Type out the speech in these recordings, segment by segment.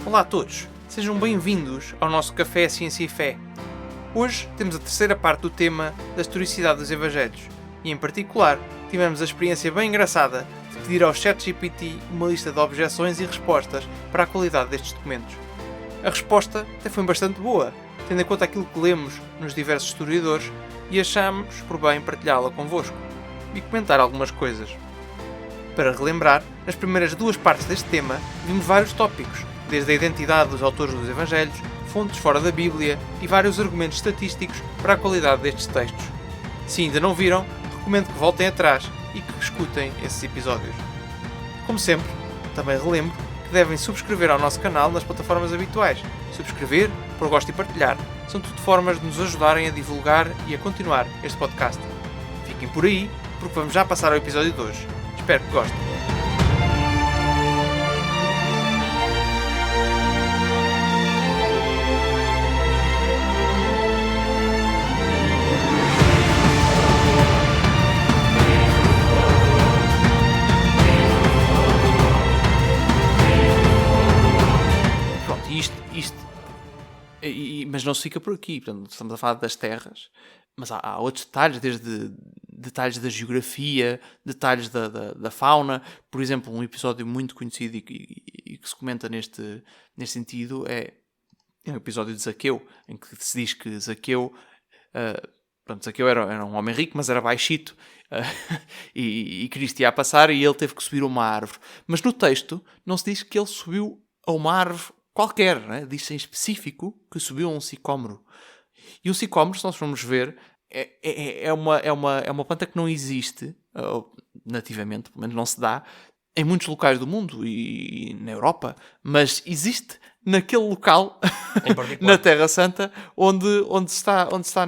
Olá a todos, sejam bem-vindos ao nosso Café Ciência e Fé. Hoje temos a terceira parte do tema da historicidade dos Evangelhos e, em particular, tivemos a experiência bem engraçada de pedir ao ChatGPT uma lista de objeções e respostas para a qualidade destes documentos. A resposta até foi bastante boa, tendo em conta aquilo que lemos nos diversos historiadores, e achamos por bem partilhá-la convosco e comentar algumas coisas. Para relembrar, nas primeiras duas partes deste tema vimos vários tópicos, desde a identidade dos autores dos Evangelhos, fontes fora da Bíblia e vários argumentos estatísticos para a qualidade destes textos. Se ainda não viram, recomendo que voltem atrás e que escutem esses episódios. Como sempre, também relembro que devem subscrever ao nosso canal nas plataformas habituais. Subscrever, pôr gosto e partilhar são tudo formas de nos ajudarem a divulgar e a continuar este podcast. Fiquem por aí, porque vamos já passar ao episódio de hoje. Espero que gostem. Pronto, mas não se fica por aqui. Portanto, estamos a falar das terras, mas há outros detalhes, desde detalhes da geografia, detalhes da fauna. Por exemplo, um episódio muito conhecido e que se comenta neste sentido é o episódio de Zaqueu, em que se diz que Zaqueu era um homem rico, mas era baixito, e Cristo ia a passar e ele teve que subir uma árvore. Mas no texto não se diz que ele subiu a uma árvore qualquer, né? Diz-se em específico que subiu a um sicómoro. E o sicómoro, se nós formos ver, é uma planta que não existe, nativamente, pelo menos não se dá, em muitos locais do mundo e na Europa, mas existe naquele local, na Terra Santa, onde se está a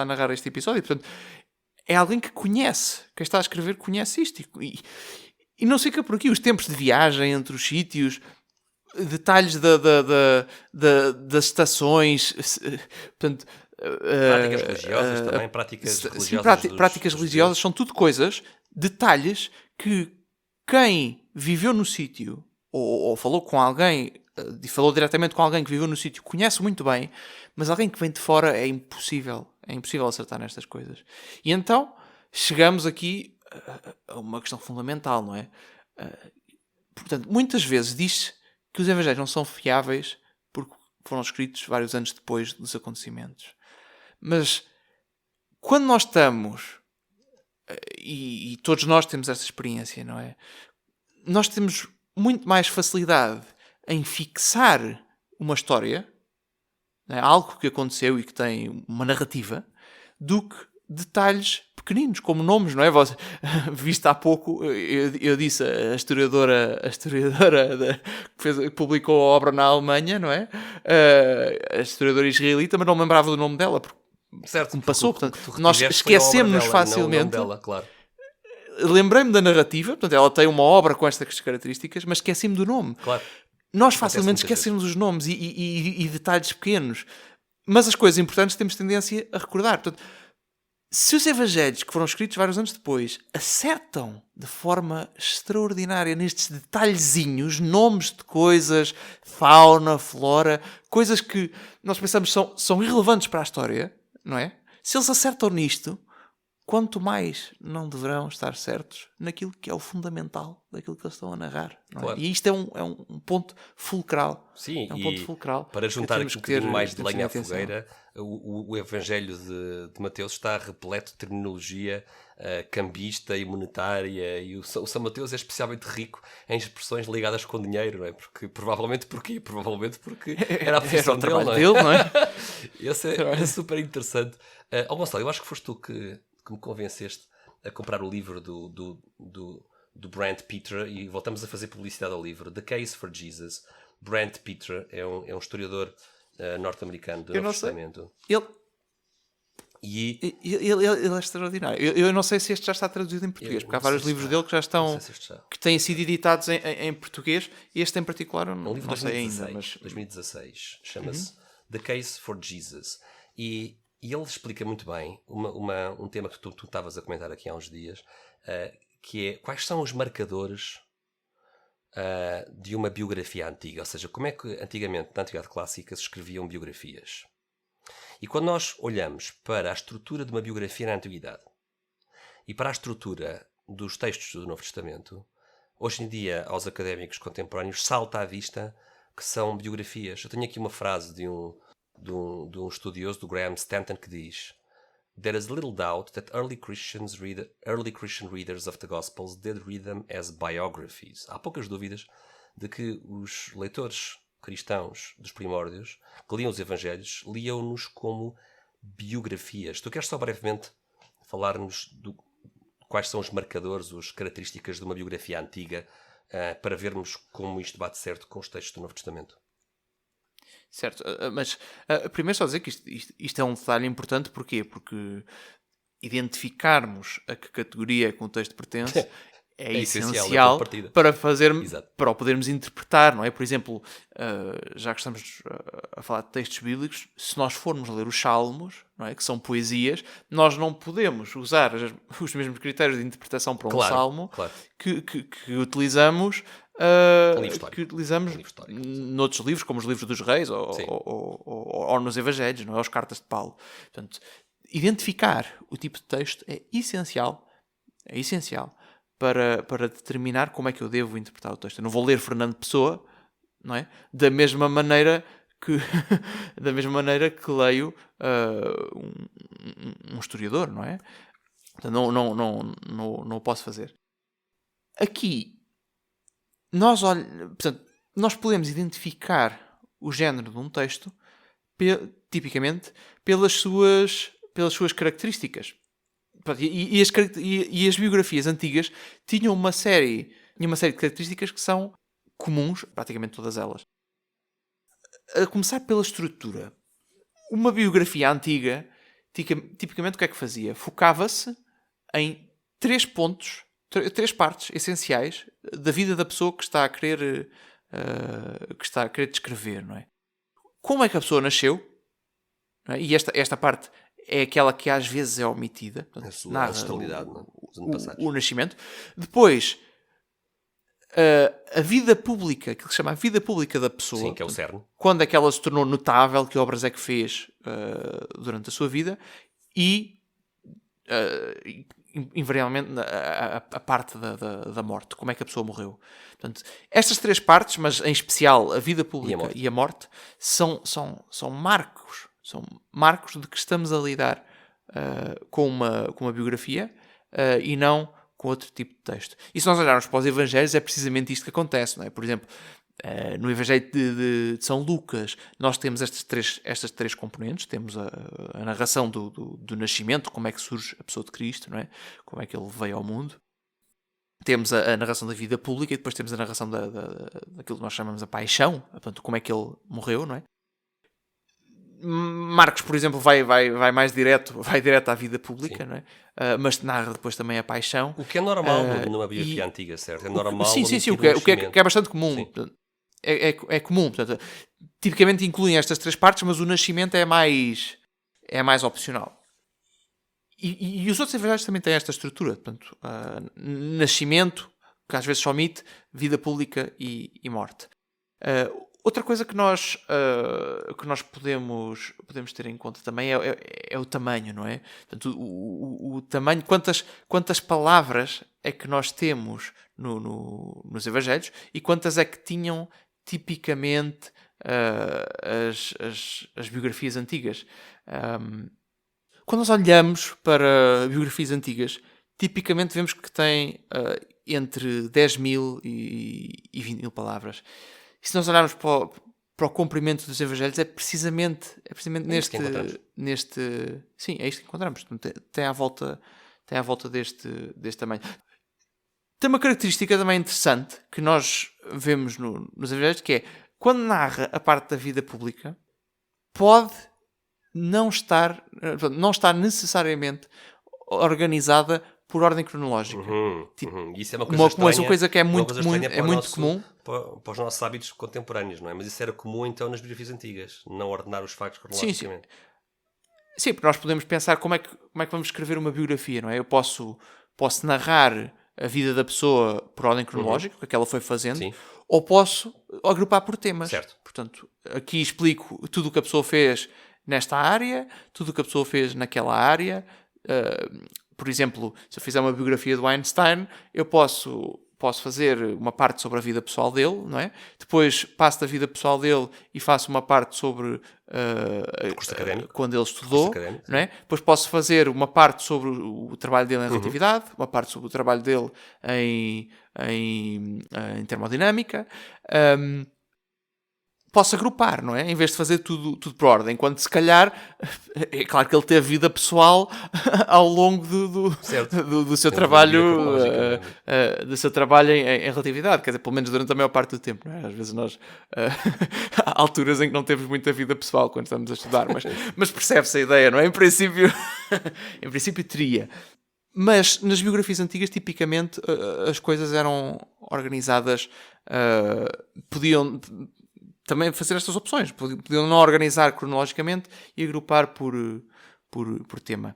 narrar este episódio. Portanto, é alguém que conhece, quem está a escrever conhece isto. E não se fica por aqui. Os tempos de viagem entre os sítios, detalhes das estações, portanto, práticas religiosas também, práticas religiosas, são tudo coisas, detalhes que quem viveu no sítio ou falou com alguém, falou diretamente com alguém que viveu no sítio, conhece muito bem, mas alguém que vem de fora é impossível acertar nestas coisas. E então chegamos aqui a uma questão fundamental, não é? Portanto, muitas vezes diz-se que os Evangelhos não são fiáveis porque foram escritos vários anos depois dos acontecimentos. Mas quando nós estamos, e todos nós temos essa experiência, não é? Nós temos muito mais facilidade em fixar uma história, não é? Algo que aconteceu e que tem uma narrativa, do que detalhes pequeninos, como nomes, não é? Visto há pouco, eu disse a historiadora que publicou a obra na Alemanha, não é? A historiadora israelita, mas não me lembrava do nome dela, porque certo, me passou. Portanto, nós esquecemos-nos facilmente. Dela, claro. Lembrei-me da narrativa, portanto, ela tem uma obra com estas características, mas esqueci-me do nome. Claro. Nós facilmente esquecemos os nomes e detalhes pequenos, mas as coisas importantes temos tendência a recordar. Portanto, se os Evangelhos, que foram escritos vários anos depois, acertam de forma extraordinária nestes detalhezinhos, nomes de coisas, fauna, flora, coisas que nós pensamos são irrelevantes para a história, não é? Se eles acertam nisto, quanto mais não deverão estar certos naquilo que é o fundamental daquilo que eles estão a narrar. Não é? Claro. E isto é um ponto fulcral. Sim, é um ponto fulcral. Para juntar aqui um bocadinho mais de lenha à fogueira, o Evangelho de Mateus está repleto de terminologia cambista e monetária, e o São Mateus é especialmente rico em expressões ligadas com dinheiro, não é? Provavelmente porque era a profissão dele, não é? Esse é super interessante. Gonçalo, eu acho que foste tu que me convenceste a comprar o livro do Brent Petre, e voltamos a fazer publicidade ao livro The Case for Jesus. Brent Petre é um historiador norte-americano do Novo Testamento. Ele é extraordinário. Eu não sei se este já está traduzido em português, porque há vários livros dele que já estão, que têm sido editados em português, e este em particular eu não sei ainda. Mas 2016, chama-se The Case for Jesus. E ele explica muito bem um tema que tu estavas a comentar aqui há uns dias, que é quais são os marcadores de uma biografia antiga. Ou seja, como é que antigamente, na Antiguidade Clássica, se escreviam biografias. E quando nós olhamos para a estrutura de uma biografia na Antiguidade e para a estrutura dos textos do Novo Testamento, hoje em dia, aos académicos contemporâneos, salta à vista que são biografias. Eu tenho aqui uma frase de um estudioso, do Graham Stanton, que diz: "There is little doubt that early Christian readers of the Gospels did read them as biographies." Há poucas dúvidas de que os leitores cristãos dos primórdios que liam os Evangelhos liam-nos como biografias. Tu queres só brevemente falar-nos quais são os marcadores, as características de uma biografia antiga, para vermos como isto bate certo com os textos do Novo Testamento? Certo, mas primeiro só dizer que isto é um detalhe importante. Porquê? Porque identificarmos a que categoria que um texto pertence é essencial para o podermos interpretar, não é? Por exemplo, já que estamos a falar de textos bíblicos, se nós formos ler os Salmos, não é? Que são poesias, nós não podemos usar os mesmos critérios de interpretação para um salmo que utilizamos noutros livros, como os livros dos reis ou nos Evangelhos, não é? Ou as cartas de Paulo. Portanto, identificar o tipo de texto é essencial para determinar como é que eu devo interpretar o texto. Eu não vou ler Fernando Pessoa, não é? Da mesma maneira que leio um historiador, não é? Então, não o posso fazer. Aqui, nós podemos identificar o género de um texto tipicamente pelas suas características. E as biografias antigas tinham uma série de características que são comuns, praticamente todas elas. A começar pela estrutura. Uma biografia antiga, tipicamente, o que é que fazia? Focava-se em 3 pontos, 3 partes essenciais da vida da pessoa que está a querer descrever, não é? Como é que a pessoa nasceu? Não é? E esta parte é aquela que às vezes é omitida. Narra o nascimento. Depois, a vida pública, aquilo que se chama a vida pública da pessoa. Sim, que é o cerne. Quando é que ela se tornou notável, que obras é que fez durante a sua vida, e invariavelmente a parte da morte, como é que a pessoa morreu. Portanto, estas 3 partes, mas em especial a vida pública e a morte, são marcos. São marcos de que estamos a lidar com uma biografia e não com outro tipo de texto. E se nós olharmos para os Evangelhos, é precisamente isto que acontece, não é? Por exemplo, no Evangelho de São Lucas, nós temos estas três componentes. Temos a narração do nascimento, como é que surge a pessoa de Cristo, não é? Como é que ele veio ao mundo. Temos a narração da vida pública e depois temos a narração daquilo que nós chamamos a paixão, portanto, como é que ele morreu, não é? Marcos, por exemplo, vai mais direto à vida pública, não é? Mas narra depois também a paixão. O que é normal numa biografia antiga, certo? É normal. Sim, o que é bastante comum. É comum. Portanto, tipicamente incluem estas 3 partes, mas o nascimento é mais opcional. E os outros evangelhos também têm esta estrutura. Portanto, nascimento, que às vezes se omite, vida pública e morte. Outra coisa que nós podemos ter em conta também é o tamanho, não é? Portanto, o tamanho, quantas palavras é que nós temos nos Evangelhos e quantas é que tinham tipicamente as biografias antigas. Quando nós olhamos para biografias antigas, tipicamente vemos que tem entre 10.000 e 20.000 palavras. E se nós olharmos para o comprimento dos Evangelhos, é precisamente neste... Sim, é isto que encontramos. Tem à volta deste tamanho. Tem uma característica também interessante que nós vemos nos Evangelhos, que é, quando narra a parte da vida pública, pode não estar necessariamente organizada por ordem cronológica. Isso é uma coisa estranha. Uma coisa que é muito comum para os nossos hábitos contemporâneos, não é? Mas isso era comum então nas biografias antigas, não ordenar os factos cronologicamente. Sim, porque nós podemos pensar como é que vamos escrever uma biografia, não é? Eu posso narrar a vida da pessoa por ordem cronológica, o que ela foi fazendo, Sim. ou posso agrupar por temas. Certo. Portanto, aqui explico tudo o que a pessoa fez nesta área, tudo o que a pessoa fez naquela área. Por exemplo, se eu fizer uma biografia do Einstein, eu posso fazer uma parte sobre a vida pessoal dele, não é? Depois passo da vida pessoal dele e faço uma parte sobre quando ele estudou, não é? Depois posso fazer uma parte sobre o trabalho dele em relatividade, uma parte sobre o trabalho dele em termodinâmica. Posso agrupar, não é? Em vez de fazer tudo por ordem. Enquanto, se calhar, é claro que ele teve vida pessoal ao longo do seu trabalho, do seu trabalho em relatividade. Quer dizer, pelo menos durante a maior parte do tempo, não é? Às vezes nós há alturas em que não temos muita vida pessoal quando estamos a estudar, mas percebe-se a ideia, não é? Em princípio teria. Mas nas biografias antigas, tipicamente, as coisas eram organizadas, podiam também fazer estas opções. Podiam não organizar cronologicamente e agrupar por tema.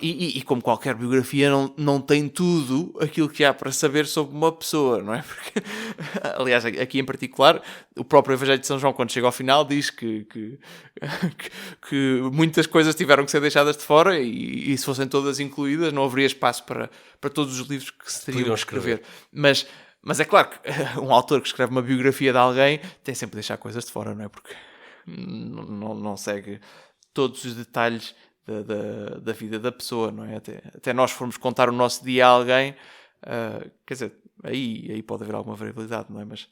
E como qualquer biografia não tem tudo aquilo que há para saber sobre uma pessoa, não é? Porque, aliás, aqui em particular, o próprio Evangelho de São João, quando chega ao final, diz que muitas coisas tiveram que ser deixadas de fora e se fossem todas incluídas não haveria espaço para todos os livros que se teriam que escrever. Mas é claro que um autor que escreve uma biografia de alguém tem sempre de deixar coisas de fora, não é? Porque não segue todos os detalhes da vida da pessoa, não é? Até nós formos contar o nosso dia a alguém, quer dizer, aí pode haver alguma variabilidade, não é? Mas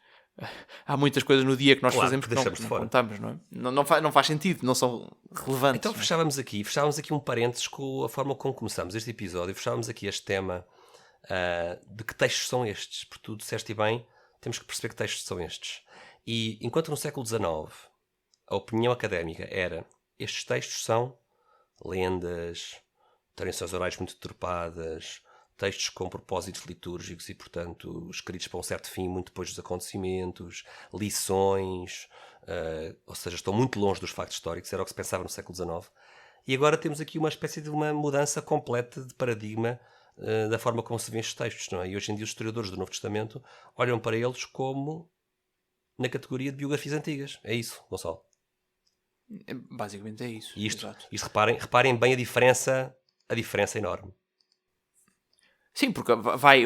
há muitas coisas no dia que nós fazemos que não contamos, não é? Não faz sentido, não são relevantes. Então fechávamos aqui um parênteses com a forma como começamos este episódio, fechávamos aqui este tema de que textos são estes, porque tu disseste bem, temos que perceber que textos são estes. E enquanto no século XIX a opinião académica era: estes textos são lendas, tradições orais muito deturpadas, textos com propósitos litúrgicos e, portanto, escritos para um certo fim muito depois dos acontecimentos, lições, ou seja, estão muito longe dos factos históricos, era o que se pensava no século XIX. E agora temos aqui uma espécie de uma mudança completa de paradigma da forma como se vê estes textos, não é? E hoje em dia os historiadores do Novo Testamento olham para eles como na categoria de biografias antigas. É isso, Gonçalo? Basicamente é isso. E isto reparem bem a diferença enorme. Sim, porque vai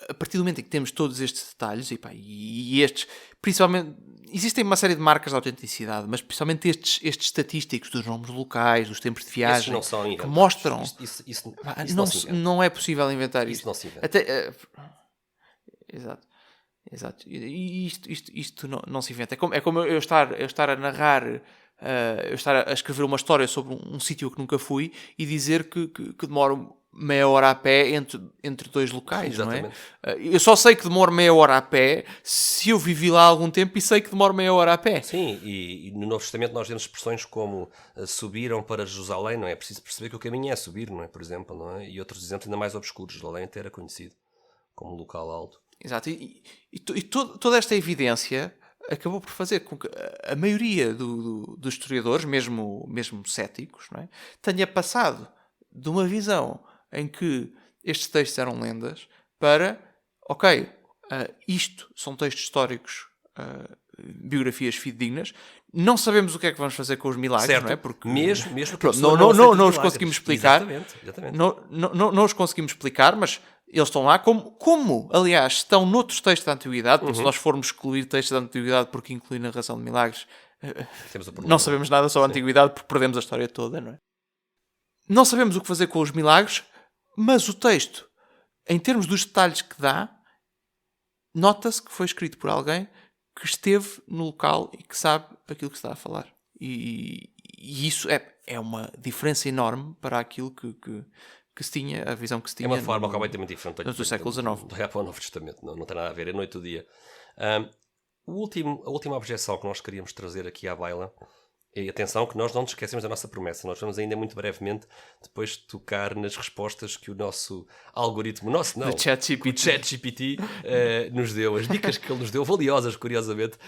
a partir do momento em que temos todos estes detalhes e estes, principalmente, existem uma série de marcas de autenticidade, mas principalmente estes estatísticos dos nomes locais, dos tempos de viagem, não são que mostram. Isso não é possível inventar isso. Isso não se inventa. Exato. E isto não se inventa. É como eu estar a narrar, eu estar a escrever uma história sobre um sítio que nunca fui e dizer que demoro meia hora a pé entre dois locais, Exatamente. Não é? Eu só sei que demoro meia hora a pé se eu vivi lá há algum tempo e sei que demoro meia hora a pé. Sim, e no Novo Testamento nós temos expressões como subiram para Jerusalém, não é? É preciso perceber que o caminho é subir, não é? Por exemplo, não é? E outros exemplos ainda mais obscuros. Jerusalém até era conhecido como um local alto. Exato, e toda esta evidência acabou por fazer com que a maioria dos historiadores, mesmo céticos, não é? Tenha passado de uma visão em que estes textos eram lendas para, isto são textos históricos, biografias fidedignas, não sabemos o que é que vamos fazer com os milagres, certo. não é? Porque mesmo pronto, não os conseguimos explicar. Exatamente. Não os conseguimos explicar, mas eles estão lá como aliás, estão noutros textos da Antiguidade, porque se nós formos excluir textos da Antiguidade porque incluir narração de milagres, não sabemos nada sobre a Antiguidade porque perdemos a história toda, não é? Não sabemos o que fazer com os milagres, mas o texto, em termos dos detalhes que dá, nota-se que foi escrito por alguém que esteve no local e que sabe aquilo que está a falar. E isso é uma diferença enorme para aquilo que se tinha, a visão que se tinha. É uma forma completamente diferente do século XIX. De olhar para o Novo Testamento, não tem nada a ver, é noite e dia. A última objeção que nós queríamos trazer aqui à baila, e atenção que nós não nos esquecemos da nossa promessa, nós vamos ainda muito brevemente depois tocar nas respostas que o nosso algoritmo, o ChatGPT nos deu, as dicas que ele nos deu, valiosas, curiosamente,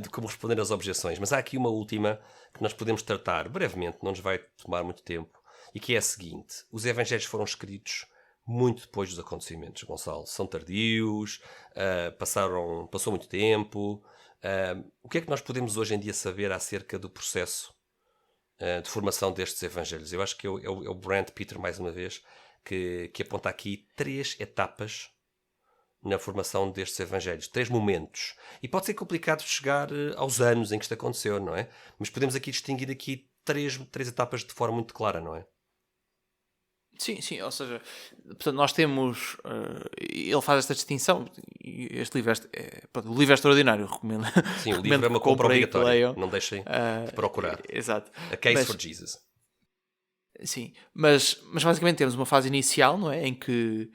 de como responder às objeções. Mas há aqui uma última que nós podemos tratar brevemente, não nos vai tomar muito tempo, e que é a seguinte: os evangelhos foram escritos muito depois dos acontecimentos, Gonçalo. São tardios, passou muito tempo. O que é que nós podemos hoje em dia saber acerca do processo de formação destes evangelhos? Eu acho que é o Brent Peter, mais uma vez, que aponta aqui 3 etapas na formação destes evangelhos, 3 momentos. E pode ser complicado chegar aos anos em que isto aconteceu, não é? Mas podemos aqui distinguir aqui 3 etapas de forma muito clara, não é? Sim, ou seja, portanto, nós temos. Ele faz esta distinção. E este livro o livro é extraordinário, recomendo. Sim, o livro é uma compra obrigatória. Não deixem de procurar. Exato. A Case for Jesus. Sim, mas basicamente temos uma fase inicial, não é? Em que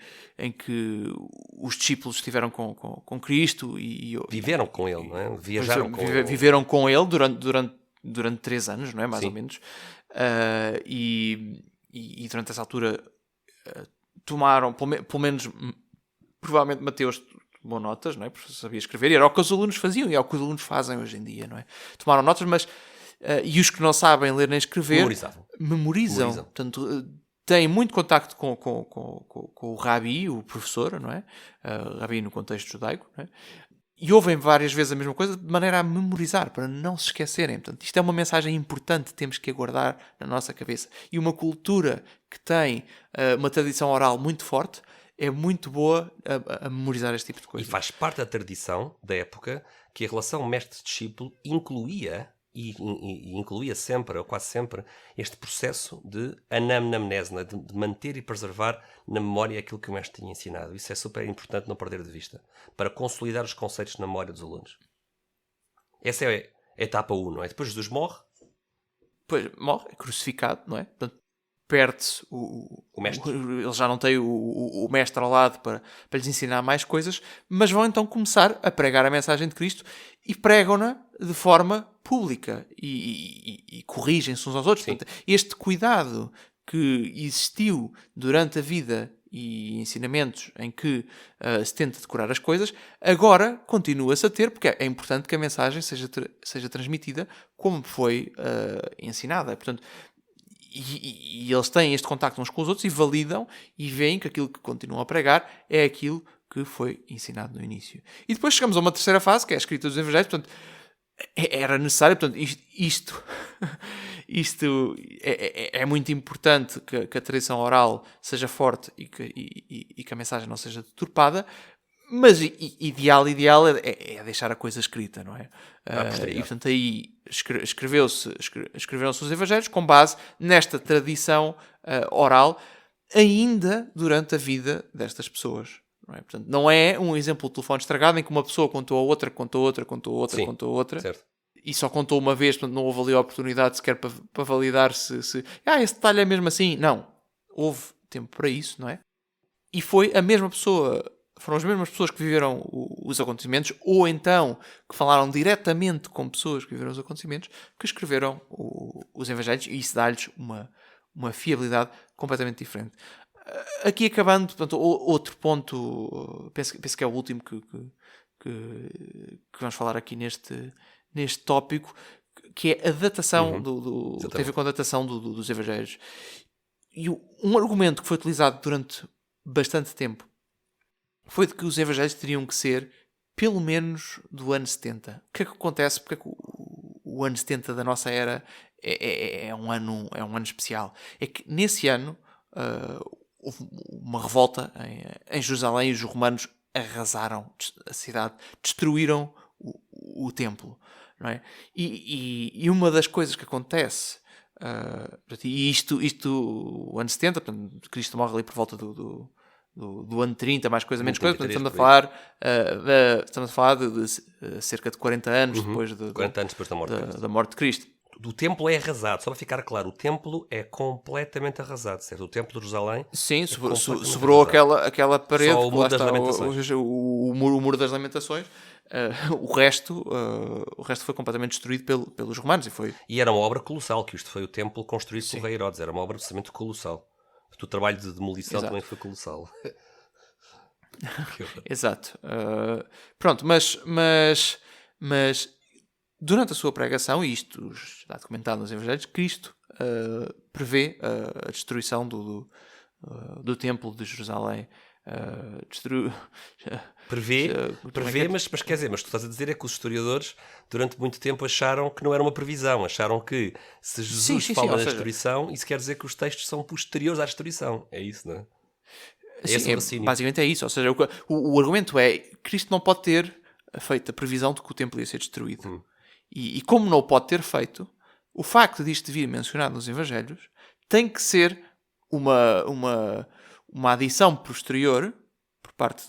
os discípulos estiveram com Cristo e viveram com ele, não é? Viajaram com ele. Viveram com ele durante 3 anos, não é? Mais Sim. ou menos. E durante essa altura tomaram, pelo menos, provavelmente Mateus tomou notas, não é? Porque sabia escrever, e era o que os alunos faziam, e é o que os alunos fazem hoje em dia, não é? Tomaram notas, mas e os que não sabem ler nem escrever memorizam. Portanto, têm muito contacto com o Rabi, o professor, não é? Rabi no contexto judaico, não é? E ouvem várias vezes a mesma coisa de maneira a memorizar, para não se esquecerem. Portanto, isto é uma mensagem importante que temos que guardar na nossa cabeça. E uma cultura que tem uma tradição oral muito forte é muito boa a memorizar este tipo de coisa. E faz parte da tradição da época que a relação mestre-discípulo incluía sempre, ou quase sempre, este processo de anamnese, de manter e preservar na memória aquilo que o mestre tinha ensinado. Isso é super importante não perder de vista, para consolidar os conceitos na memória dos alunos. Essa é a etapa 1, não é? Depois Jesus morre. Depois morre, é crucificado, não é? Portanto, perde-se o mestre. Ele já não tem o mestre ao lado para lhes ensinar mais coisas, mas vão então começar a pregar a mensagem de Cristo e pregam-na de forma pública e corrigem-se uns aos outros. Portanto, este cuidado que existiu durante a vida e ensinamentos em que se tenta decorar as coisas, agora continua-se a ter, porque é importante que a mensagem seja transmitida como foi ensinada. Portanto, e eles têm este contacto uns com os outros e validam e veem que aquilo que continuam a pregar é aquilo que foi ensinado no início. E depois chegamos a uma terceira fase, que é a escrita dos evangelhos. Portanto, era necessário, portanto, isto é muito importante que a tradição oral seja forte e que a mensagem não seja deturpada, mas ideal é deixar a coisa escrita, não é? E portanto aí escreveram-se os evangelhos com base nesta tradição oral ainda durante a vida destas pessoas. Não é? Portanto, não é um exemplo de telefone estragado em que uma pessoa contou a outra, certo. E só contou uma vez, portanto não houve ali a oportunidade sequer para validar se esse detalhe é mesmo assim. Não. Houve tempo para isso, não é? E foi a mesma pessoa, foram as mesmas pessoas que viveram os acontecimentos, ou então que falaram diretamente com pessoas que viveram os acontecimentos, que escreveram os evangelhos, e isso dá-lhes uma fiabilidade completamente diferente. Aqui acabando, portanto, outro ponto, penso que é o último que vamos falar aqui neste tópico, que é a datação tem a ver com a datação dos evangelhos. E um argumento que foi utilizado durante bastante tempo foi de que os evangelhos teriam que ser pelo menos do ano 70. O que é que acontece? Porque é que o ano 70 da nossa era é um ano especial? É que nesse ano houve uma revolta em Jerusalém e os romanos arrasaram a cidade, destruíram o templo, não é? E uma das coisas que acontece, e isto o ano 70, portanto, Cristo morre ali por volta do ano 30, mais coisa, menos coisa, portanto, estamos a falar de cerca de 40 anos depois 40 anos depois da morte de Cristo. O templo é arrasado, só para ficar claro, o templo é completamente arrasado, certo? O templo de Jerusalém. Sim, sobrou aquela parede, só o muro das lamentações. O muro das lamentações. O resto foi completamente destruído pelos romanos. E era uma obra colossal, que isto foi o templo construído pelo rei Herodes, era uma obra absolutamente colossal. O trabalho de demolição também foi colossal. Exato. Pronto, mas durante a sua pregação, e isto está documentado nos Evangelhos, Cristo prevê a destruição do Templo de Jerusalém. Prevê, mas quer dizer, mas tu estás a dizer é que os historiadores durante muito tempo acharam que não era uma previsão, acharam que se Jesus fala da destruição, isso quer dizer que os textos são posteriores à destruição. É isso, não é? Basicamente é isso. Ou seja, o argumento é que Cristo não pode ter feito a previsão de que o templo ia ser destruído. E como não o pode ter feito, o facto disto vir mencionado nos Evangelhos tem que ser uma adição posterior por parte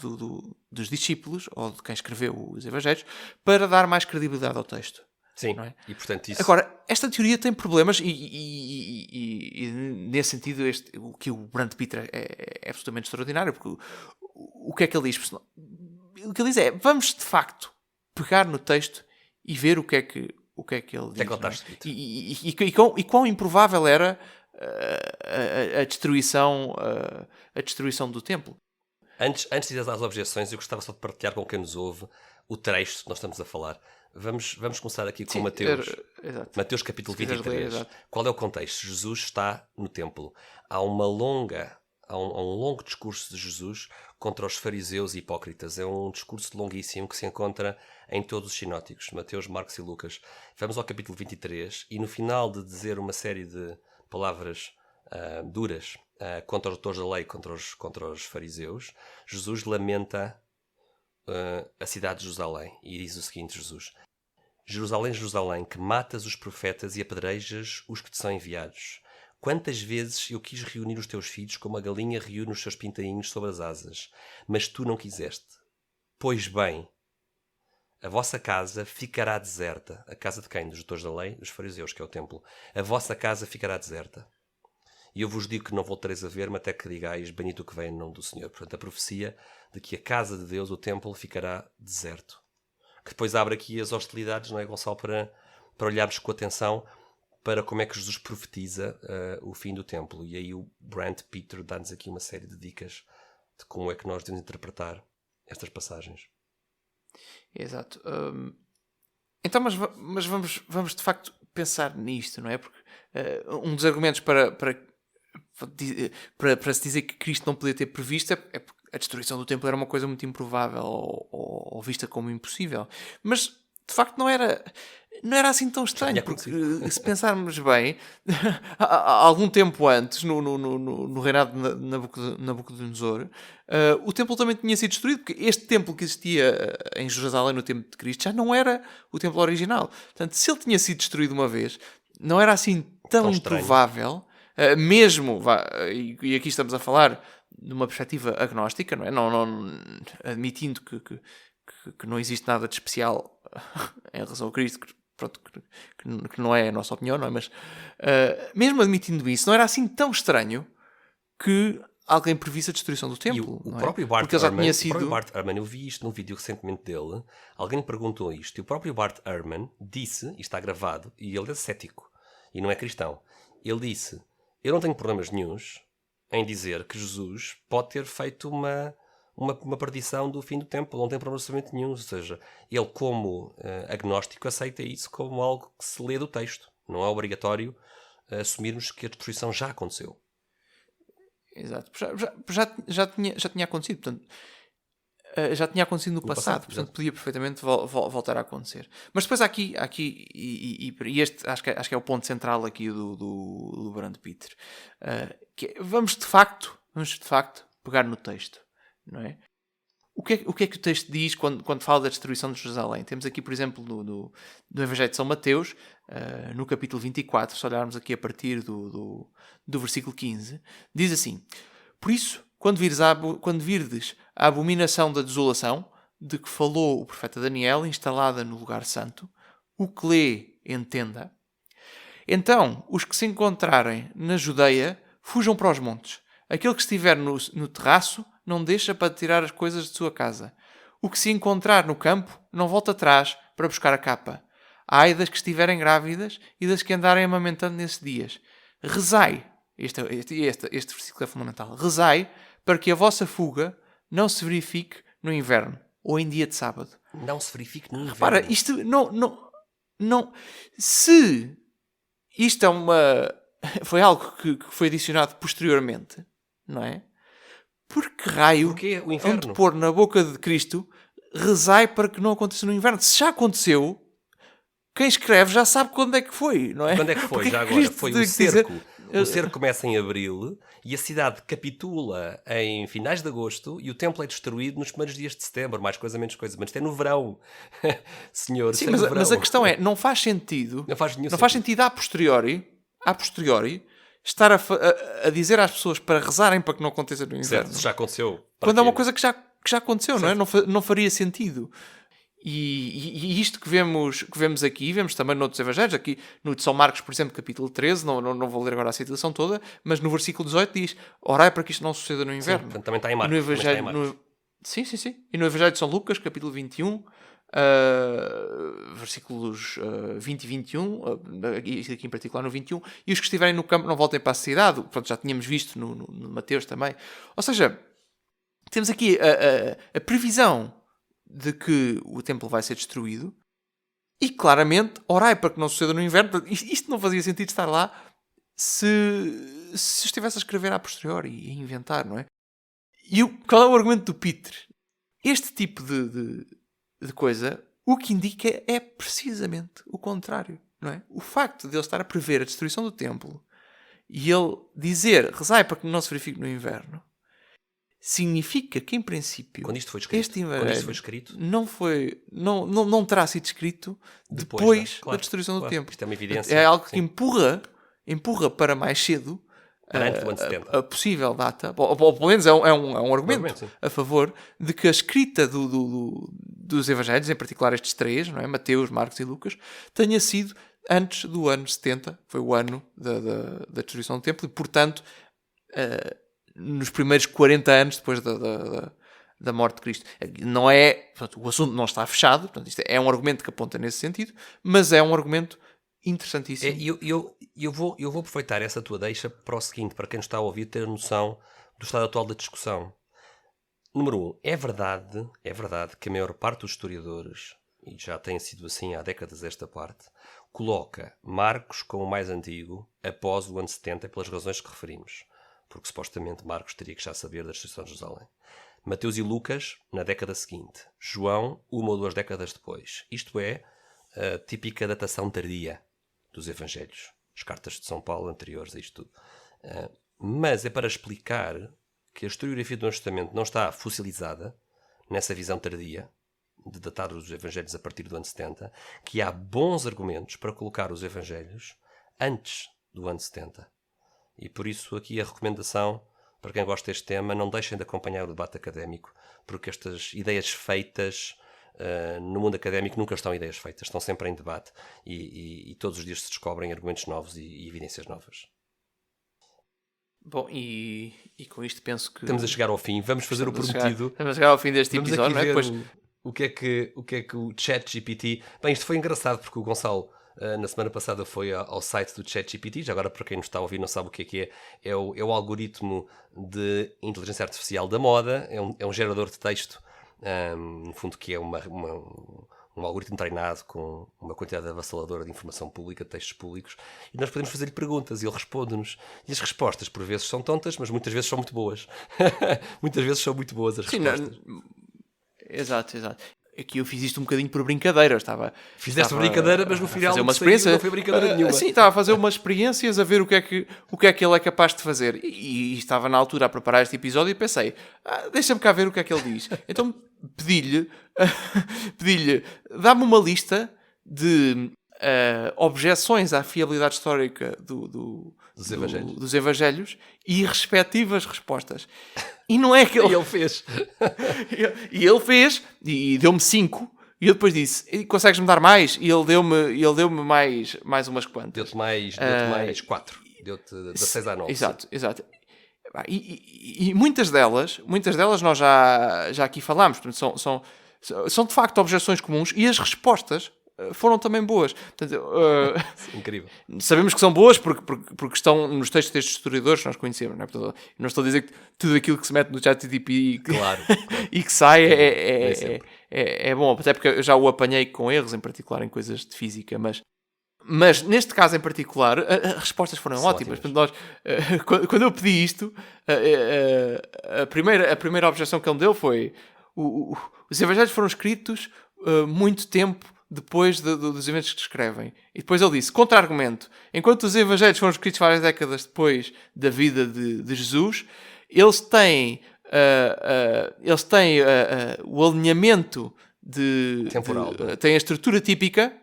dos discípulos ou de quem escreveu os Evangelhos para dar mais credibilidade ao texto. Sim, não é? E portanto isso... Agora, esta teoria tem problemas e nesse sentido o que o Brand Peter é absolutamente extraordinário, porque o que é que ele diz? O que ele diz é, vamos de facto pegar no texto e ver o que é que ele diz. E quão improvável era a destruição do templo. Antes de ir às objeções, eu gostava só de partilhar com quem nos ouve o trecho que nós estamos a falar. Vamos começar aqui com Mateus. Mateus capítulo 23. Qual é o contexto? Jesus está no templo. Há um longo discurso de Jesus contra os fariseus e hipócritas. É um discurso longuíssimo que se encontra em todos os sinóticos, Mateus, Marcos e Lucas. Vamos ao capítulo 23 e no final de dizer uma série de palavras duras contra os doutores da lei, contra os fariseus, Jesus lamenta a cidade de Jerusalém e diz o seguinte: Jesus: Jerusalém, Jerusalém, que matas os profetas e apedrejas os que te são enviados. Quantas vezes eu quis reunir os teus filhos como a galinha reúne os seus pintainhos sob as asas, mas tu não quiseste. Pois bem, a vossa casa ficará deserta. A casa de quem? Dos doutores da lei? Dos fariseus, que é o templo. A vossa casa ficará deserta. E eu vos digo que não voltareis a ver-me até que digais bendito o que vem em nome do Senhor. Portanto, a profecia de que a casa de Deus, o templo, ficará deserto. Que depois abre aqui as hostilidades, não é, Gonçalo, para olharmos com atenção para como é que Jesus profetiza o fim do templo. E aí o Brand Peter dá-nos aqui uma série de dicas de como é que nós devemos interpretar estas passagens. Exato. Então, mas vamos de facto pensar nisto, não é? Porque um dos argumentos para se dizer que Cristo não podia ter previsto é porque a destruição do templo era uma coisa muito improvável ou vista como impossível. Mas, de facto, não era assim tão estranho, porque se pensarmos bem, há algum tempo antes, no reinado de Nabucodonosor, o templo também tinha sido destruído, porque este templo que existia em Jerusalém no tempo de Cristo já não era o templo original. Portanto, se ele tinha sido destruído uma vez, não era assim tão improvável, mesmo, e aqui estamos a falar de uma perspectiva agnóstica, não é? Não admitindo que não existe nada de especial em relação a Cristo, que não é a nossa opinião, não é? Mas mesmo admitindo isso, não era assim tão estranho que alguém previsse a destruição do templo. E o próprio Bart Ehrman, eu vi isto num vídeo recentemente dele, alguém perguntou isto, e o próprio Bart Ehrman disse, e está gravado, e ele é cético, e não é cristão, ele disse: eu não tenho problemas nenhuns em dizer que Jesus pode ter feito uma predição do fim do templo, não tem problema absolutamente nenhum. Ou seja, ele, como agnóstico, aceita isso como algo que se lê do texto. Não é obrigatório assumirmos que a destruição já aconteceu. Exato. Já tinha acontecido. Portanto, já tinha acontecido no passado. Portanto, podia perfeitamente voltar a acontecer. Mas depois há aqui e este acho que é o ponto central aqui do Brand Peter. Que é, vamos de facto pegar no texto. Não é? O que é que o texto diz quando fala da destruição de Jerusalém? Temos aqui, por exemplo, no Evangelho de São Mateus, no capítulo 24, se olharmos aqui a partir do versículo 15, diz assim: por isso, quando virdes a abominação da desolação, de que falou o profeta Daniel, instalada no lugar santo, o que lê, entenda. Então, os que se encontrarem na Judeia, fujam para os montes. Aquele que estiver no terraço, não deixa para tirar as coisas de sua casa. O que se encontrar no campo, não volta atrás para buscar a capa. Ai das que estiverem grávidas e das que andarem amamentando nesses dias. Rezai, este versículo é fundamental, rezai para que a vossa fuga não se verifique no inverno ou em dia de sábado. Não se verifique no inverno. Repara, isto não. Se isto foi algo que foi adicionado posteriormente, não é? Por que raio Porque o inferno? onde pôr na boca de Cristo rezai para que não aconteça no inverno? Se já aconteceu, quem escreve já sabe quando é que foi, não é? Quando é que foi? Porque Já agora Cristo foi tem o que dizer- cerco. O cerco começa em abril e a cidade capitula em finais de agosto e o templo é destruído nos primeiros dias de setembro. Mais coisa, menos coisa. Mas isto é no verão. Senhor, Sim, isto é no mas a verão. questão é, não faz sentido. Não faz nenhum Não faz sentido. sentido a posteriori, estar a dizer às pessoas para rezarem para que não aconteça no inverno. Certo, se já aconteceu. para Quando é uma quê? coisa que já aconteceu, não é? Não faria sentido. E isto que vemos aqui, vemos também noutros evangelhos, aqui no de São Marcos, por exemplo, capítulo 13, não vou ler agora a citação toda, mas no versículo 18 diz: orai para que isto não suceda no Sim, inverno. portanto, também está em E Marcos. no também está em evangelho, Marcos. Sim. E no Evangelho de São Lucas, capítulo 21, versículos 20 e 21, isto aqui em particular no 21, e os que estiverem no campo não voltem para a cidade. Pronto, já tínhamos visto no Mateus também. Ou seja, temos aqui a previsão de que o templo vai ser destruído e claramente orai para que não suceda no inverno. Portanto, isto não fazia sentido estar lá se estivesse a escrever a posteriori e a inventar, não é? E qual é o argumento do Peter? Este tipo de coisa, o que indica é precisamente o contrário, não é? O facto de ele estar a prever a destruição do templo e ele dizer, rezai para que não se verifique no inverno, significa que, em princípio, Quando isto foi escrito, este evangelho não terá sido escrito depois da destruição do templo. Isto é uma evidência. É algo que sim. empurra para mais cedo Para antes do ano 70. a possível data, ou pelo menos é um argumento sim. a favor de que a escrita dos evangelhos, em particular estes três, não é? Mateus, Marcos e Lucas, tenha sido antes do ano 70, foi o ano da destruição do templo, e portanto nos primeiros 40 anos depois da morte de Cristo. Não é, portanto, o assunto não está fechado, portanto, isto é um argumento que aponta nesse sentido, mas é um argumento interessantíssimo. Eu vou aproveitar essa tua deixa para o seguinte, para quem nos está a ouvir ter noção do estado atual da discussão. Número 1, é verdade que a maior parte dos historiadores, e já tem sido assim há décadas esta parte, coloca Marcos como o mais antigo após o ano 70 pelas razões que referimos, porque supostamente Marcos teria que já saber da destruição de Jerusalém. Mateus e Lucas na década seguinte, João 1 ou 2 décadas depois. Isto é a típica datação tardia dos Evangelhos, as cartas de São Paulo anteriores a isto tudo. Mas é para explicar que a historiografia do Novo Testamento não está fossilizada nessa visão tardia de datar os Evangelhos a partir do ano 70, que há bons argumentos para colocar os Evangelhos antes do ano 70. E por isso aqui a recomendação, para quem gosta deste tema, não deixem de acompanhar o debate académico, porque estas ideias feitas no mundo académico nunca estão ideias feitas, estão sempre em debate e todos os dias se descobrem argumentos novos e evidências novas. Bom, e com isto penso que... Estamos a chegar ao fim, vamos fazer o prometido. Estamos a chegar ao fim deste Vamos episódio, aqui não é? ver o que é que o ChatGPT... Bem, isto foi engraçado porque o Gonçalo na semana passada foi ao site do ChatGPT, já agora para quem nos está a ouvir não sabe o que é o algoritmo de inteligência artificial da moda, é um gerador de texto, no fundo que é um algoritmo treinado com uma quantidade avassaladora de informação pública, de textos públicos, e nós podemos fazer-lhe perguntas e ele responde-nos. E as respostas, por vezes, são tontas, mas muitas vezes são muito boas. Muitas vezes são muito boas as respostas. Exato. Aqui eu fiz isto um bocadinho por brincadeira. Fizeste brincadeira, mas no final fazer uma experiência, não foi brincadeira nenhuma. Sim, estava a fazer umas experiências a ver o que é que ele é capaz de fazer. E estava na altura a preparar este episódio e pensei, deixa-me cá ver o que é que ele diz. Então pedi-lhe, dá-me uma lista de objeções à fiabilidade histórica dos Evangelhos e respectivas respostas. E não é que ele... E ele fez. E ele fez, e deu-me 5, e eu depois disse, consegues-me dar mais? E ele deu-me mais umas quantas. Deu-te mais 4. Deu-te 16 a 9. Exato. E muitas delas nós já aqui falámos, portanto, são de facto objeções comuns, e as respostas foram também boas. Portanto, incrível. Sabemos que são boas porque estão nos textos destes historiadores que nós conhecemos. Não é? Portanto, não estou a dizer que tudo aquilo que se mete no ChatGPT claro. e que sai é bom. Até porque eu já o apanhei com erros, em particular em coisas de física. Mas neste caso em particular, as respostas foram ótimas. Portanto, quando eu pedi isto, a primeira objeção que ele me deu foi: os evangelhos foram escritos muito tempo depois dos eventos que descrevem. E depois ele disse, contra-argumento, enquanto os evangelhos foram escritos várias décadas depois da vida de Jesus, eles têm o alinhamento temporal. Têm a estrutura típica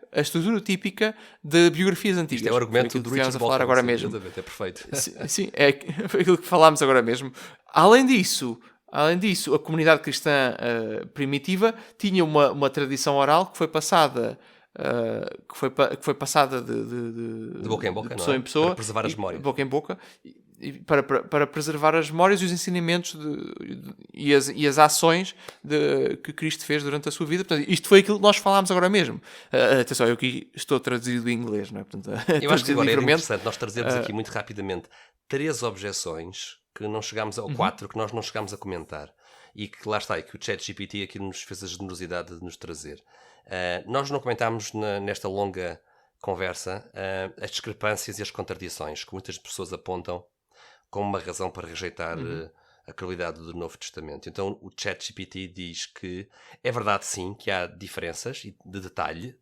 de biografias antigas. Isto é o argumento do Richard Dawkins agora mesmo. É perfeito. Sim, é aquilo que falámos agora mesmo. Além disso, a comunidade cristã primitiva tinha uma tradição oral que foi passada que foi passada de boca em boca, de pessoa em pessoa, para preservar as memórias. De boca em boca, para preservar as memórias e os ensinamentos e as ações que Cristo fez durante a sua vida. Portanto, isto foi aquilo que nós falámos agora mesmo. Atenção, eu aqui estou traduzido em inglês, não é? Portanto, eu acho que agora é interessante nós trazemos aqui muito rapidamente 3 objeções que não chegámos ao 4, que nós não chegámos a comentar. E que lá está, e que o ChatGPT aqui nos fez a generosidade de nos trazer. Nós não comentámos nesta longa conversa as discrepâncias e as contradições que muitas pessoas apontam como uma razão para rejeitar a credibilidade do Novo Testamento. Então o ChatGPT diz que é verdade sim que há diferenças de detalhe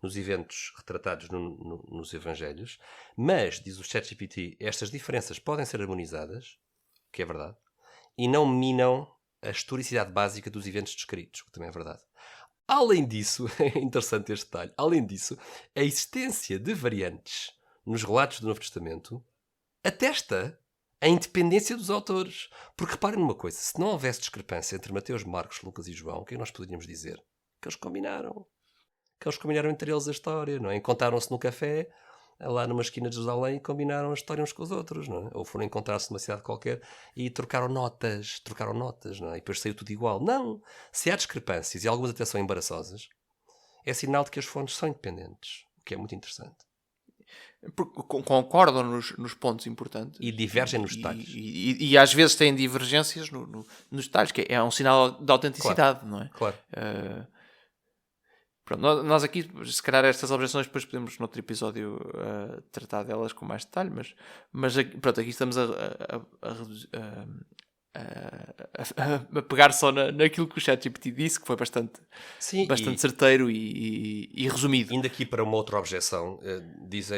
nos eventos retratados nos Evangelhos, mas, diz o ChatGPT, estas diferenças podem ser harmonizadas, que é verdade, e não minam a historicidade básica dos eventos descritos, o que também é verdade. Além disso, é interessante este detalhe, além disso, a existência de variantes nos relatos do Novo Testamento atesta a independência dos autores. Porque reparem numa coisa, se não houvesse discrepância entre Mateus, Marcos, Lucas e João, o que é que nós poderíamos dizer? Que eles combinaram. Que eles combinaram entre eles a história, não é? Encontraram-se no café, lá numa esquina de Jerusalém, e combinaram a história uns com os outros, não é? Ou foram encontrar-se numa cidade qualquer e trocaram notas, não é? E depois saiu tudo igual. Não! Se há discrepâncias e algumas até são embaraçosas, é sinal de que as fontes são independentes, o que é muito interessante. Concordam nos pontos importantes. E divergem nos detalhes. E às vezes têm divergências nos detalhes, que é um sinal de autenticidade, claro, não é? Claro. Pronto, nós aqui, se calhar estas objeções depois podemos noutro episódio tratar delas com mais detalhe, mas pronto, aqui estamos a pegar só naquilo que o ChatGPT disse, que foi bastante certeiro e resumido. Indo aqui para uma outra objeção, diz a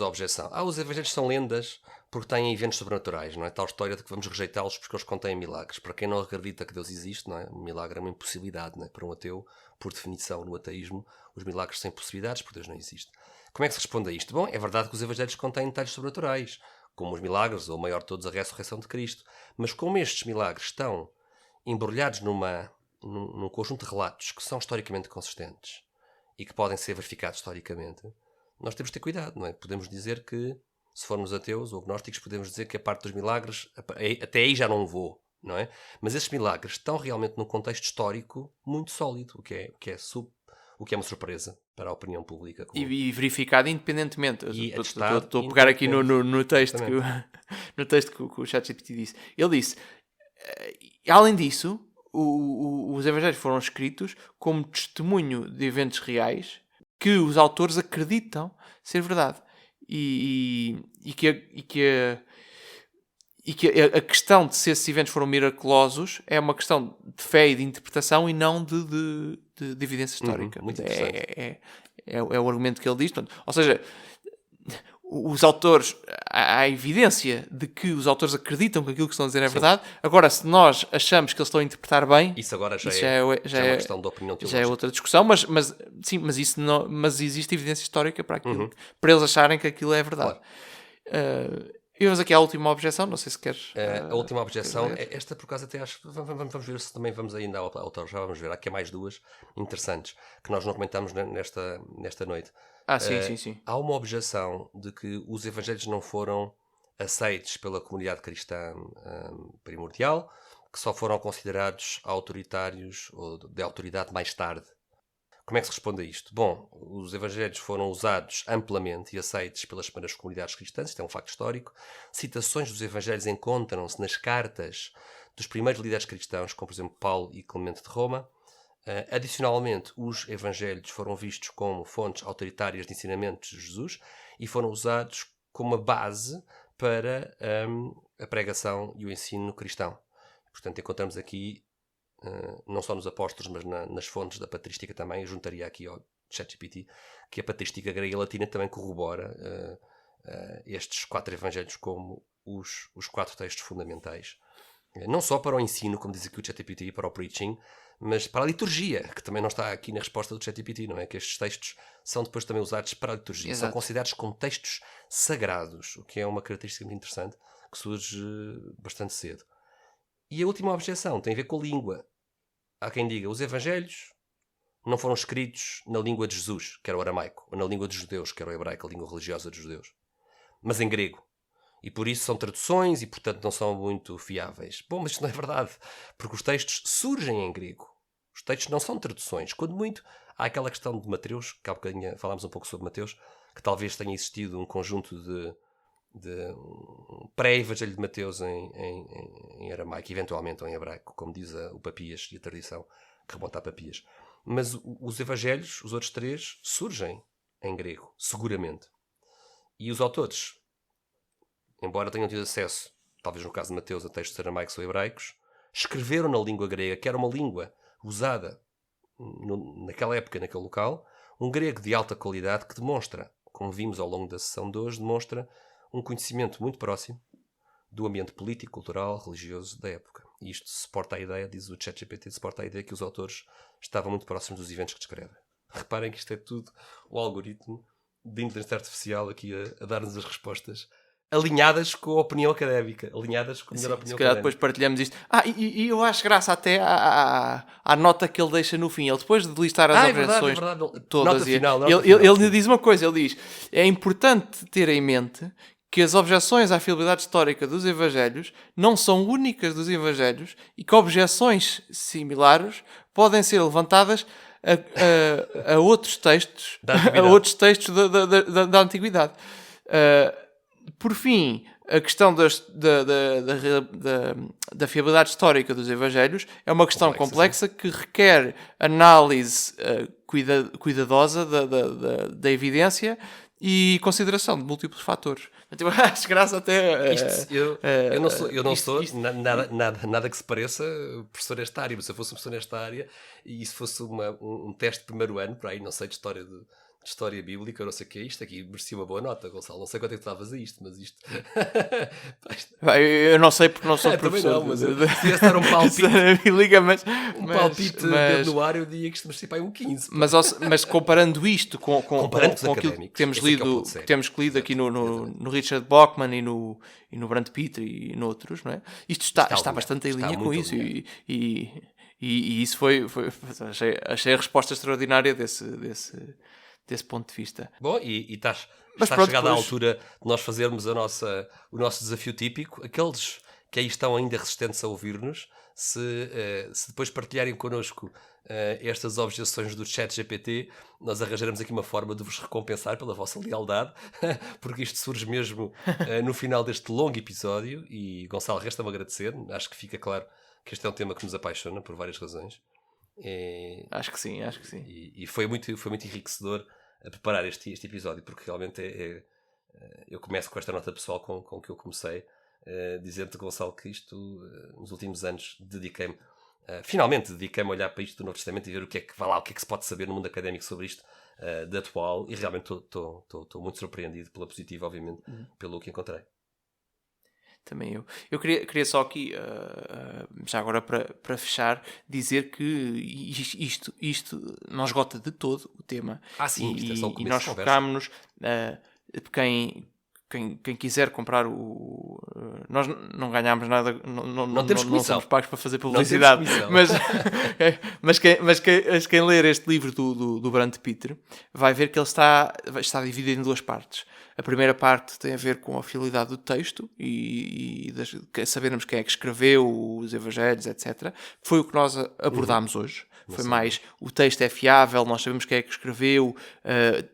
objeção: os evangelhos são lendas porque têm eventos sobrenaturais, não é? Tal história de que vamos rejeitá-los porque eles contêm milagres. Para quem não acredita que Deus existe, não é? Um milagre é uma impossibilidade, não é? Para um ateu, por definição, no ateísmo, os milagres são impossibilidades porque Deus não existe. Como é que se responde a isto? Bom, é verdade que os evangelhos contêm detalhes sobrenaturais, como os milagres, ou o maior de todos, a ressurreição de Cristo. Mas como estes milagres estão embrulhados num conjunto de relatos que são historicamente consistentes e que podem ser verificados historicamente, nós temos de ter cuidado, não é? Podemos dizer que, se formos ateus ou agnósticos, podemos dizer que a parte dos milagres, até aí já não vou, não é? Mas esses milagres estão realmente num contexto histórico muito sólido, o que é uma surpresa para a opinião pública. E verificado independentemente. Estou a pegar aqui no texto que o ChatGPT disse. Ele disse, além disso, os evangelhos foram escritos como testemunho de eventos reais que os autores acreditam ser verdade. E que a questão de se esses eventos foram miraculosos é uma questão de fé e de interpretação e não de evidência histórica. Muito interessante. É o argumento que ele diz. Portanto, ou seja, os autores, há evidência de que os autores acreditam que aquilo que estão a dizer é verdade. Agora, se nós achamos que eles estão a interpretar bem, isso agora já é uma questão de opinião teológica. Já é outra discussão, mas existe evidência histórica para aquilo, para eles acharem que aquilo é verdade. Claro. E vamos aqui à última objeção, não sei se queres... a última objeção, esta por acaso até acho... Vamos ver se também vamos ainda ao autor, já vamos ver. Há aqui mais 2 interessantes, que nós não comentamos nesta noite. Sim. Há uma objeção de que os evangelhos não foram aceitos pela comunidade cristã primordial, que só foram considerados autoritários ou de autoridade mais tarde. Como é que se responde a isto? Bom, os evangelhos foram usados amplamente e aceitos pelas primeiras comunidades cristãs, isto é um facto histórico. Citações dos evangelhos encontram-se nas cartas dos primeiros líderes cristãos, como por exemplo Paulo e Clemente de Roma. Adicionalmente, os evangelhos foram vistos como fontes autoritárias de ensinamentos de Jesus e foram usados como uma base para a pregação e o ensino cristão. Portanto, encontramos aqui, não só nos apóstolos, mas nas fontes da patrística também, eu juntaria aqui ao ChatGPT, que a patrística grega e latina também corrobora estes 4 evangelhos como os 4 textos fundamentais. Não só para o ensino, como diz aqui o ChatGPT, para o preaching, mas para a liturgia, que também não está aqui na resposta do ChatGPT, não é? Que estes textos são depois também usados para a liturgia. Exato. São considerados como textos sagrados, o que é uma característica muito interessante, que surge bastante cedo. E a última objeção tem a ver com a língua. Há quem diga, os evangelhos não foram escritos na língua de Jesus, que era o aramaico, ou na língua dos judeus, que era o hebraico, a língua religiosa dos judeus, mas em grego. E por isso são traduções e, portanto, não são muito fiáveis. Bom, mas isto não é verdade, porque os textos surgem em grego. Os textos não são traduções. Quando muito, há aquela questão de Mateus, que há bocadinho falámos um pouco sobre Mateus, que talvez tenha existido um conjunto de pré-evangelho de Mateus em aramaico, eventualmente ou em hebraico, como diz o Papias e a tradição que remonta a Papias. Mas os evangelhos, os outros 3, surgem em grego, seguramente. E os autores, embora tenham tido acesso, talvez no caso de Mateus, a textos aramaicos ou hebraicos, escreveram na língua grega, que era uma língua usada naquela época, naquele local, um grego de alta qualidade que demonstra, como vimos ao longo da sessão de hoje, demonstra um conhecimento muito próximo do ambiente político, cultural, religioso da época. E isto suporta a ideia, diz o ChatGPT, suporta a ideia que os autores estavam muito próximos dos eventos que descrevem. Reparem que isto é tudo o algoritmo de inteligência artificial aqui a dar-nos as respostas alinhadas com a opinião académica, alinhadas com a melhor opinião se calhar académica. Depois partilhamos isto. E eu acho graça até à nota que ele deixa no fim. Ele depois de listar as objeções todas, nota final, ele diz uma coisa, ele diz, é importante ter em mente que as objeções à fiabilidade histórica dos evangelhos não são únicas dos evangelhos e que objeções similares podem ser levantadas a outros textos da antiguidade. Por fim, a questão da fiabilidade histórica dos evangelhos é uma questão complexa que requer análise cuidadosa da evidência e consideração de múltiplos fatores. Então, acho graça até... Eu não sou nada que se pareça professor nesta área, mas se eu fosse um professor nesta área e se fosse um teste de primeiro ano, para aí, não sei, de história bíblica, eu não sei o que é isto aqui, merecia uma boa nota, Gonçalo. Não sei quanto é que tu estavas a isto, mas isto... Eu não sei porque não sou professor. Não, mas se tivesse dar um palpite, palpite no ar, eu diria que isto merecia para aí um 15. Mas comparando isto com aquilo que temos lido, aqui no Richard Bachman e no Brant Pitre e noutros, não é? Isto está bastante em linha com isso. E isso foi achei a resposta extraordinária desse ponto de vista. Bom, e está chegada a altura de nós fazermos o nosso desafio típico. Aqueles que aí estão ainda resistentes a ouvir-nos, se depois partilharem connosco estas objeções do ChatGPT, nós arranjaremos aqui uma forma de vos recompensar pela vossa lealdade, porque isto surge mesmo no final deste longo episódio. E, Gonçalo, resta-me agradecer. Acho que fica claro que este é um tema que nos apaixona por várias razões. Acho que sim. E foi muito enriquecedor a preparar este episódio, porque realmente eu começo com esta nota pessoal com que eu comecei, dizendo-te, Gonçalo, que isto nos últimos anos finalmente dediquei-me a olhar para isto do Novo Testamento e ver o que é que se pode saber no mundo académico sobre isto de atual, e realmente estou muito surpreendido pela positiva, obviamente, pelo que encontrei. Também eu queria só aqui, já agora para fechar, dizer que isto não esgota de todo o tema. Sim, isto é só o começo. E nós focámos-nos, quem quiser comprar nós não ganhámos nada, não temos comissão. Não somos pagos para fazer publicidade, mas quem ler este livro do Brant Pitre vai ver que ele está dividido em 2 partes. A primeira parte tem a ver com a fidelidade do texto e sabermos quem é que escreveu os evangelhos, etc. Foi o que nós abordámos hoje. Foi mais, o texto é fiável, nós sabemos quem é que escreveu,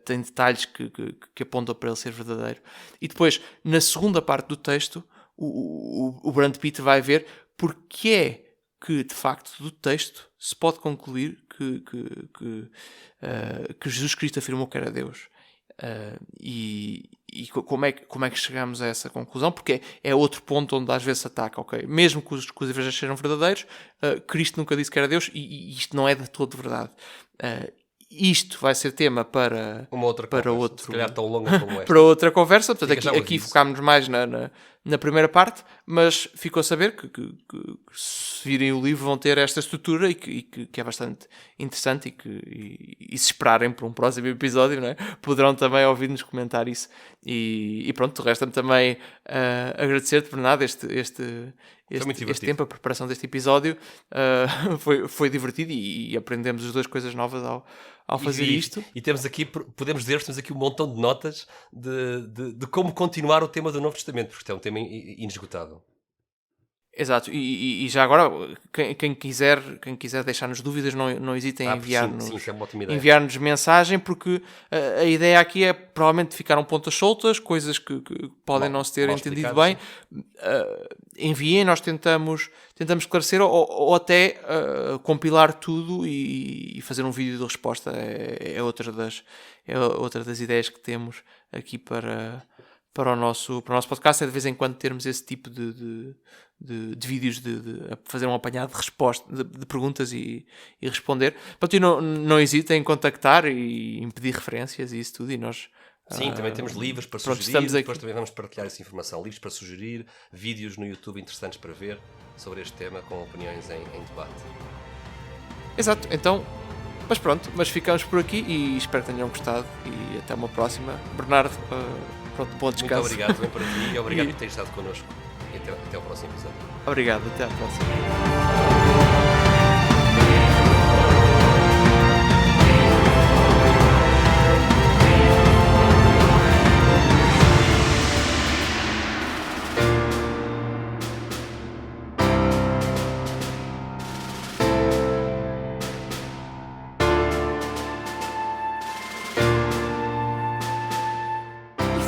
tem detalhes que apontam para ele ser verdadeiro. E depois, na segunda parte do texto, o Brant Pitre vai ver porque é que, de facto, do texto se pode concluir que Jesus Cristo afirmou que era Deus. E como é que chegamos a essa conclusão? Porque é outro ponto onde às vezes se ataca, ok? Mesmo que os evangelhos sejam verdadeiros, Cristo nunca disse que era Deus, e isto não é de todo verdade. Isto vai ser tema para se calhar tão longa como esta. Para outra conversa. Portanto, aqui focámos mais na primeira parte, mas ficou a saber que se virem o livro vão ter esta estrutura e que é bastante interessante e se esperarem por um próximo episódio, não é? Poderão também ouvir-nos comentar isso. E pronto, resta-me também agradecer-te, Bernardo, este tempo, a preparação deste episódio. Foi divertido e aprendemos as duas coisas novas ao fazer isto. E temos aqui, podemos dizer que temos aqui um montão de notas de como continuar o tema do Novo Testamento, porque é um tema inesgotável. Exato, e já agora, quem quiser deixar-nos dúvidas, não hesitem em enviar-nos mensagem, porque a ideia aqui é provavelmente ficaram pontas soltas, coisas que podem não se ter entendido bem. Enviem, nós tentamos esclarecer ou até compilar tudo e fazer um vídeo de resposta. É outra das ideias que temos aqui para o nosso podcast, é de vez em quando termos esse tipo de vídeos de fazer um apanhado de resposta, de perguntas e responder. Portanto, não hesitem em contactar e em pedir referências e isso tudo, e nós... Sim, também temos livros para sugerir, depois também vamos partilhar essa informação, livros para sugerir, vídeos no YouTube interessantes para ver sobre este tema, com opiniões em debate. Exato, então... Mas ficamos por aqui e espero que tenham gostado e até uma próxima. Bernardo, bom descanso. Muito obrigado também por aqui e obrigado por ter estado connosco. E até o próximo episódio. Obrigado, até à próxima.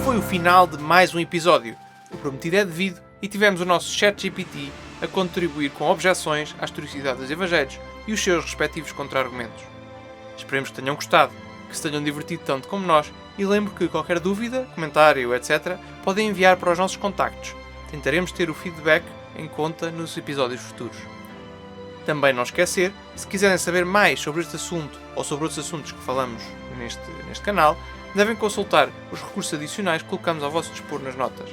Foi o final de mais um episódio. O prometido é devido e tivemos o nosso ChatGPT a contribuir com objeções à historicidade dos evangelhos e os seus respectivos contra-argumentos. Esperemos que tenham gostado, que se tenham divertido tanto como nós, e lembro que qualquer dúvida, comentário, etc., podem enviar para os nossos contactos. Tentaremos ter o feedback em conta nos episódios futuros. Também não esquecer, se quiserem saber mais sobre este assunto ou sobre outros assuntos que falamos neste canal, devem consultar os recursos adicionais que colocamos ao vosso dispor nas notas.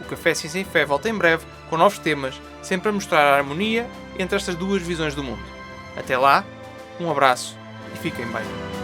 O Café Ciência e Fé volta em breve com novos temas, sempre a mostrar a harmonia entre estas duas visões do mundo. Até lá, um abraço e fiquem bem.